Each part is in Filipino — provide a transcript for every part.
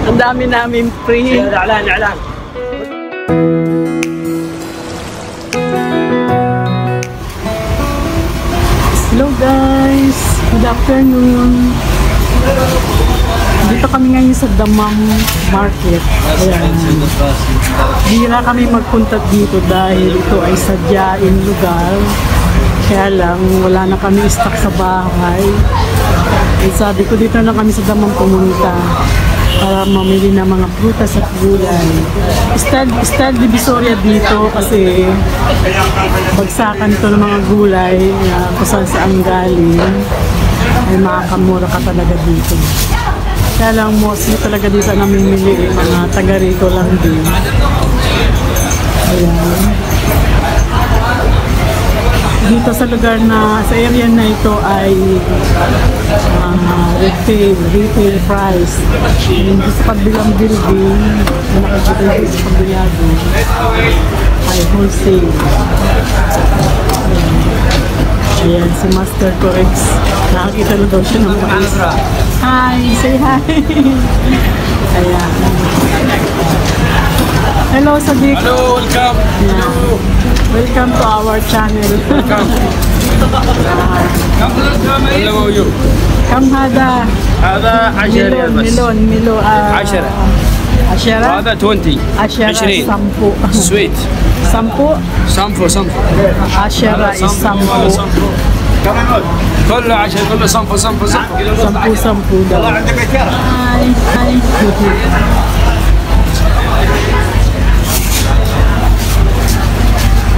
Ang dami namin free. Hello guys, good afternoon. Dito kami ngayon sa Damam Market. Ayan. Bihira kami magpunta dito dahil ito ay sadyain lugar. Kaya lang, wala na kami stock sa bahay. Eh, sabi ko dito na kami sa Damam pumunta para mamili ng mga prutas at gulay. Style Divisoria dito kasi bagsakan to ng mga gulay na kung saan galing ay makakamura ka talaga dito. Kaya lang mostly talaga dito namimili mga taga rito lang din. Ayan. Dito sa lugar na, sa area na ito ay retail price. Dito sa kabilang building, nakikita dito sa kabilado, ay wholesale. Ayan, si Master Corex. Nakakita na daw siya ng mais. Hi! Say hi! Ayan. Hello, Sadiq. Hello, welcome. Yeah. Welcome to our channel. Welcome. Hello, you. Kam hada. هذا 10 بس. ملون 10. 10. وهذا 20. 10 20. sampu. سويت. Sampu. صنفو 10 is sampu. كله 10 كله صنفو صنفو صنفو. Sampu daw. Hi.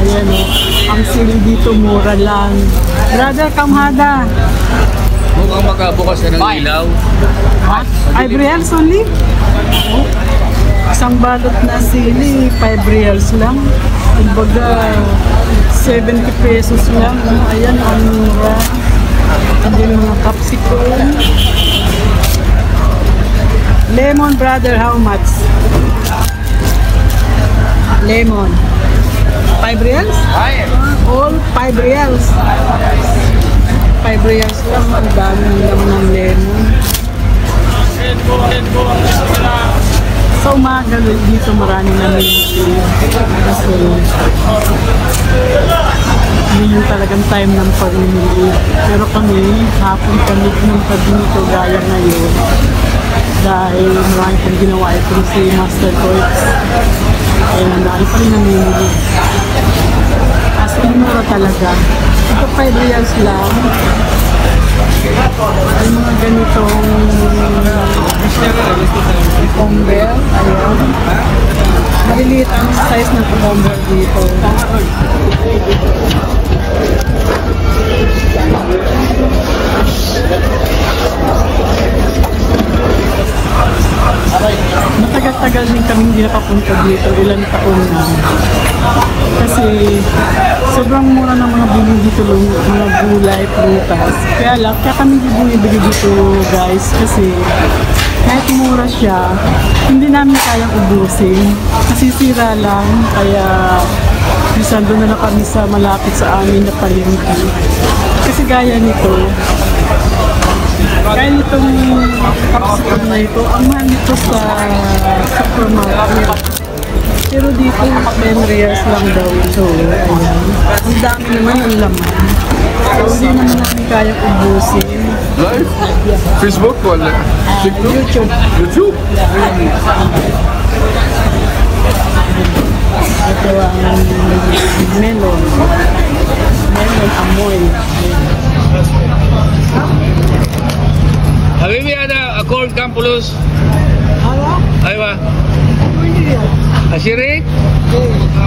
Ayan o, ang sili dito mura lang. Brother, kamhada. Mukhang magkabukas na ng ilaw. Ay, reals only? Oh. Isang balot na sili, 5 reals lang. Kumbaga, 70 pesos lang. Ayan, ang mura. And then mga capsicum. Lemon, brother, how much? Lemon. 5 reals? All 5 reals. 5 reals lang. Ang dami lang ng lemon. Sa umaga dito marami na namimili. Kasi hindi yung talagang time ng pagmimili. Pero kami, hapon kami pumunta dito gaya ngayon. Dahil marami pang ginawa itong si Master Corex. Kaya dahil pa rin namimili. As in, mura talaga. Ito 5 reals lang. Ay mga ganitong cucumber. Ayan. Maliliit ang size ng cucumber dito. Matagal-tagal din kami hindi nakapunta dito, ilang taon na. Kasi sobrang mura ng mga bili dito, mga gulay, prutas. Kaya kami bumibili dito guys, kasi kahit mura siya, hindi namin kayang ubusin. Nasisira lang, kaya minsan doon na kami sa malapit sa amin na palengke. Kasi gaya nito, kaya nitong capsicum na ito, ang mahal nito sa supermarket. Pero dito, 10 reals lang daw ito. Ayan. Ang dami naman ang laman. So, hindi naman namin kayang ubusin. Live? Facebook ولا YouTube. YouTube? Ito ang melon. Melon amoy. حبيبي هذا أكورد كام فلوس؟ أيوة أشتري؟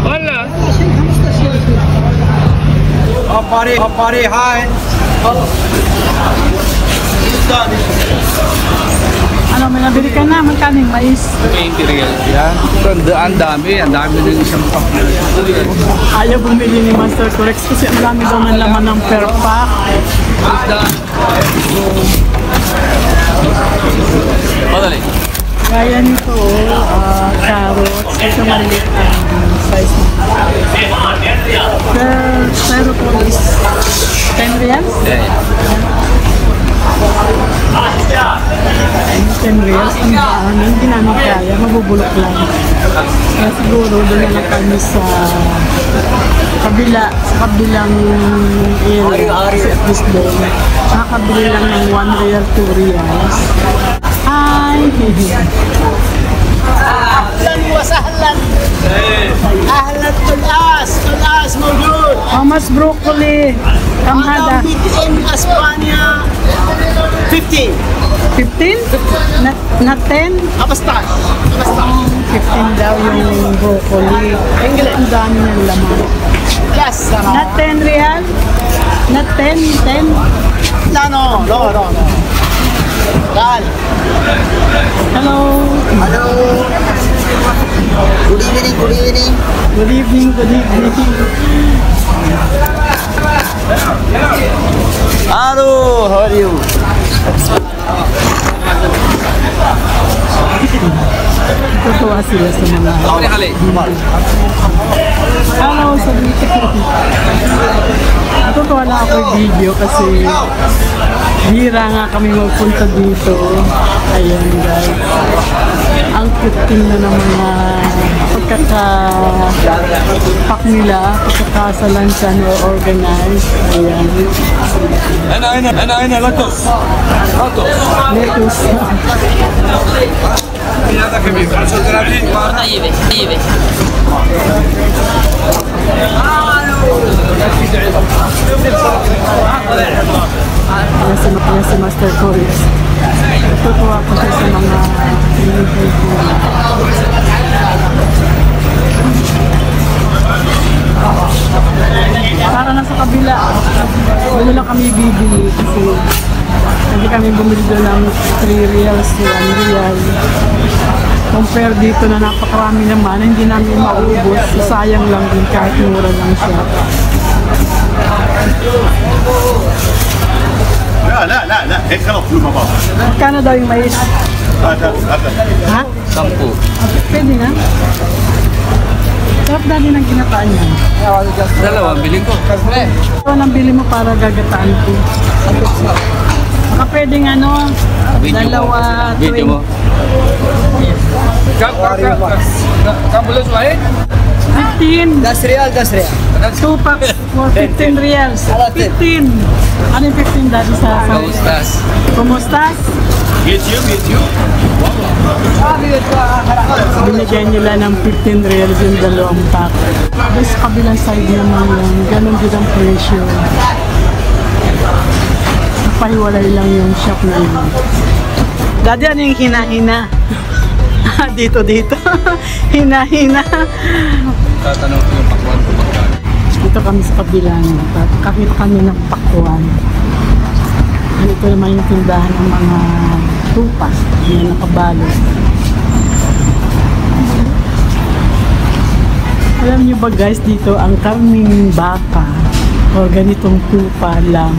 ولا؟ Pare, hi. Ano, may nabili ka na? Magkano yung mais? 20 reals yan. Ang dami ng isang pack. Ayaw bumili ni Master Corex kasi ang dami daw ng laman ng per pack. Padali. Kaya nito, carrots, ito maliit ang size nito. Pero po is 10 reals? 10 reals ang daan. Hindi namin kaya, mabubulok lang. Kaya siguro doon na lang kami sa kabilang area at this day. Nakakabili lang ng 1 real, 2 reals. Hi! اهلا وسهلا اهلا طلعاس موجود How much broccoli? Kam هذا hada? in اسبانيا 15 15? Not 10? 15 15 daw yung broccoli. Ang dami ng laman. يس Not 10 real? Not 10? 10? لا نو تعال Hello! hello good evening Good evening, good evening. hello how are you Tutuwa sila sa mga... Hello, sabi ko. Natutuwa lang ako yung video kasi hira nga kami magpunta dito. Ayan guys. Ang cute tingnan ng mga pagkakapak nila, pagkakasalansan or organized. Ayan. أنا لاتوس Lettuce. هذا كبير 35 طيبة Kaya si Master Corey. Natutuwa ko siya sa mga pinipay ko. Para nasa kabila. Doon lang kami bibili kasi hindi kami bumili doon ng 3 reals to 1 real. Compare dito na napakarami naman, hindi namin maubos. Sayang lang din kahit mura lang siya. لا هيك خلط كل ما بعض Magkano daw yung mais? هذا Ha? 10 Pwede na? Sarap dati ng ginataan niya. dalawa bilhin ko Ito ang bili mo para gagataan ko. Baka pwedeng ano, dalawa, video mo كم فلوس واحد؟ 15. 10 ريال 2 packs for 15 reals. 15. Ano yung 15 dati sa Kaustas Kumustas? يوتيوب Binigyan nila ng 15 reals yung dalawang pack. Tapos sa kabilang side naman yan, ganun din ang presyo. Pahiwalay lang yung shop na yun. Dati ano yung hina-hina? Dito. Hina-hina. tatanong ko yung pakwan ko magkano Dito kami sa kabilang. Kakita kami ng pakwan. Ito naman yung tindahan ng mga tupas. Yan nakabalot. Alam nyo ba guys, dito ang karning baka o ganitong tupa lang,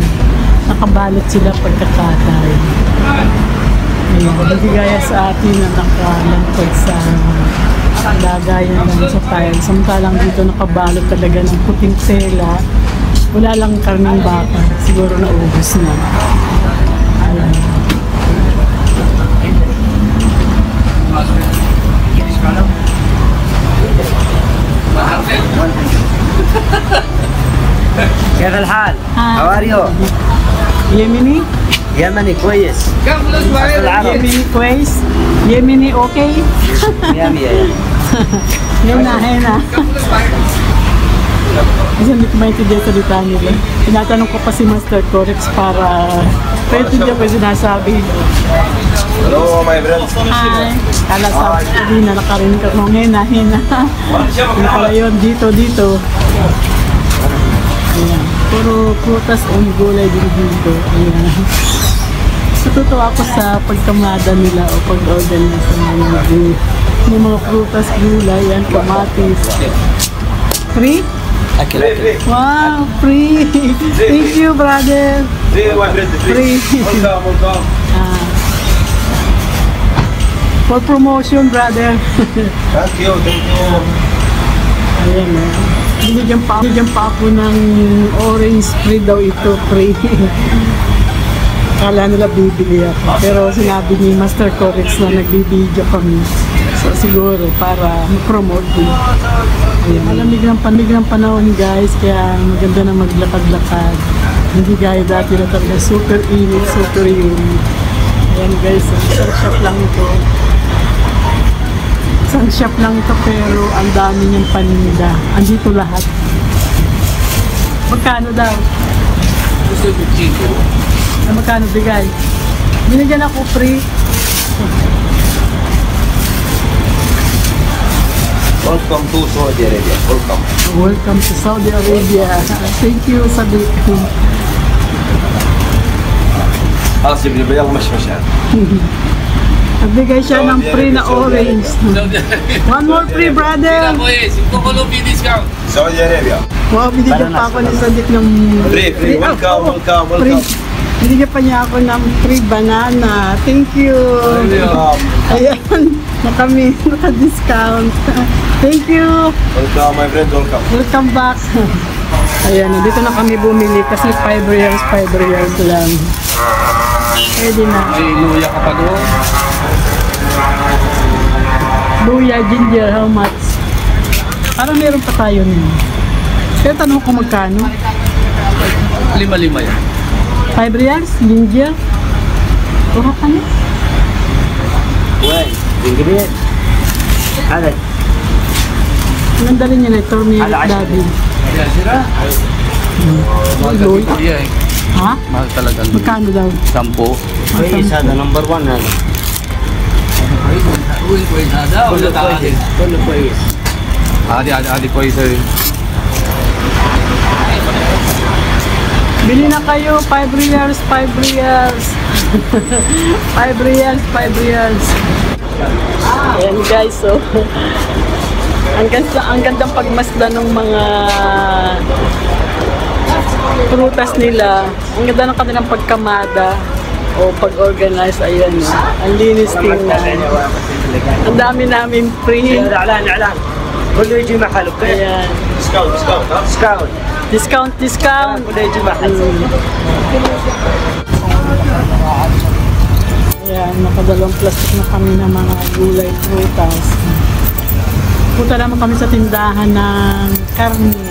nakabalot sila pagkakatay. Ayan, hindi gaya sa atin na nakalantod sa lagayan lang sa tile. Samantalang dito nakabalot talaga ng puting tela. Wala lang karning baka. Siguro naubos na. Ayan. كيف الحال Ah, how are you Yemeni? يمني كويس كم فلوس واحد؟ Yemeni كويس? Yemeni okay? مية مية Hena. كم فلوس واحد؟ Kasi hindi ko maintindihan salita nila. Tinatanong ko pa si Master Corex para maintindihan ko yung sinasabi. Hello my friends Hi! Kala sabi na nakarinig ka ng hena. Hindi pala yun. Dito. Ayan. Puro prutas o gulay din dito. Ayan. Natutuwa ako sa pagkamada nila o pag-organize ng mga yung mga prutas, gulay, yan, kamatis. Free? akil Wow, free! Thank you, brother! See my friend Free! welcome Ah. For promotion, brother. thank you Ayan eh. Binigyan pa ako ng orange free daw ito, free. Akala nila bibili ako. Pero sinabi ni Master Corex na nagbibideo kami. So siguro para ma-promote din. Ayan. Malamig ng panahon guys, kaya maganda na maglakad-lakad. Hindi gaya dati na talaga super init, super init. Ayan guys, isang shop lang ito. Isang shop lang ito pero ang dami niyang paninda. Andito lahat. Magkano daw? Gusto yung chico. Magkano bigay? Binigyan ako free. Welcome to Saudi Arabia. Welcome. Welcome to Saudi Arabia. Thank you, Sadiq. حاسب البياض مش مشعل. Nagbigay siya ng free na orange. One more free, brother. Pues, 5 Colombian discount. Saudi Arabia. Wow, binigyan pa ako ni Sadiq ng... Free. Welcome. Free. Binigyan pa niya ako ng free banana. Thank you. Ayan, naka-discount. Thank you. Welcome, my friend. Welcome. Welcome back. Ayan, dito na kami bumili kasi 5 reals lang. Pwede na. May luya ka pa doon. Luya, ginger, how much? Parang meron pa tayo nun. Kaya tanong ko magkano? 5 yan. 5 reals, ginger. Pura ka na. وين؟ انجليز هذا Ang dali niya na, turmeric Ala, daddy. Ayan sila. Mahal Luya. ka luya eh. Ha? Mahal talaga ang luya. Magkano daw? 10. كويس هذا نمبر 1 هذا Uy, kuwait na daw. كله كويس كله كويس Adi ko isa rin. Bili na kayo, 5 reals, 5 reals. 5 reals, 5 reals. Ayan guys, so ang gandang pagmasdan ng mga prutas nila. Ang ganda ng kanilang pagkamada o pag-organize. Ayan, ang linis tingnan. Ang dami namin free. اعلان كله يجي محله Ayan. Discount. Discount. كله يجي محله Ayan, nakadalawang plastic na kami ng mga gulay prutas. Punta naman kami sa tindahan ng karne.